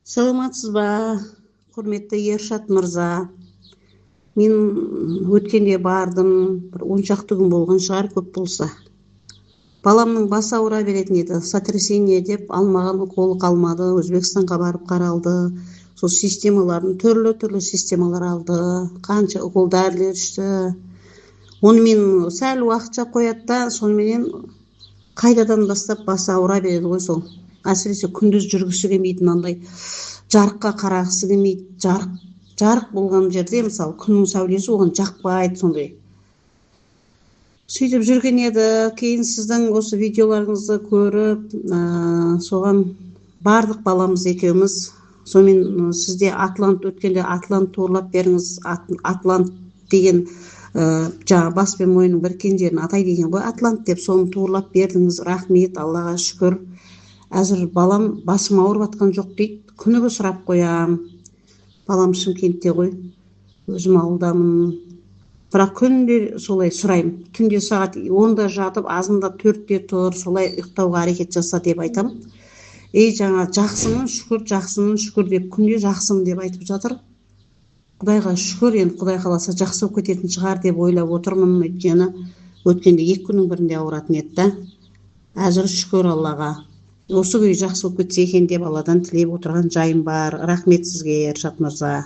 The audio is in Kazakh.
Саламатсыз ба, құрметті Ершат мырза? Мен өткенде бардым, бір 10 шақты күн болған шығар, көп болса. Баламның басы ауыра беретін еді, сотрясение деп, алмаған уколы қалмады, Өзбекстанға барып қаралды. Сол системаларын, түрлі системалар алды, қанша укол дәрілер ішті. Онымен сәл уақытша қояды да, сонымен қайтадан бастап басы ауыра береді ғой сол. Әсіресе күндіз жүргісі келмейді, мынандай жарыққа қарағысы келмейді. Жарық болған жерде, мысалы, күннің сәулесі оған жақпайды, сондай. Сөйтіп жүрген еді, кейін сіздің осы видеоларыңызды көріп, соған бардық баламыз екеуміз. Сонымен сізде Атлант өткенде Атлант турлап беріңіз, Атлант деген жаңа бас пен мойынның біріккен жерін атай деген ғой, Атлант деп, соны турлап бердіңіз. Рахмет, Аллаға шүкір. Әзір балам басым ауырып атқан жоқ дейді. Күніге сұрап қоям. Балам Шымкентте ғой, өзім ауылдамын. Бірақ күнде солай сұрайым. Түнде сағат 10-да жатып, азында 4-те тұр, солай ұйықтауға әрекет жаса деп айтам. Жаңа жақсымын, шүкір деп, күнде жақсымын деп айтып жатыр. Құдайға шүкір, енді Құдай қаласа жақсы болып кететін шығар деп ойлап отырмын. Өйткені өткенде 2 күннің бірінде ауыратын еді. Әзір шүкір Аллаға. Осы күні жақсы болып кетсе екен деп Алладан тілеп отырған жайым бар. Рахмет сізге, Ершат мырза.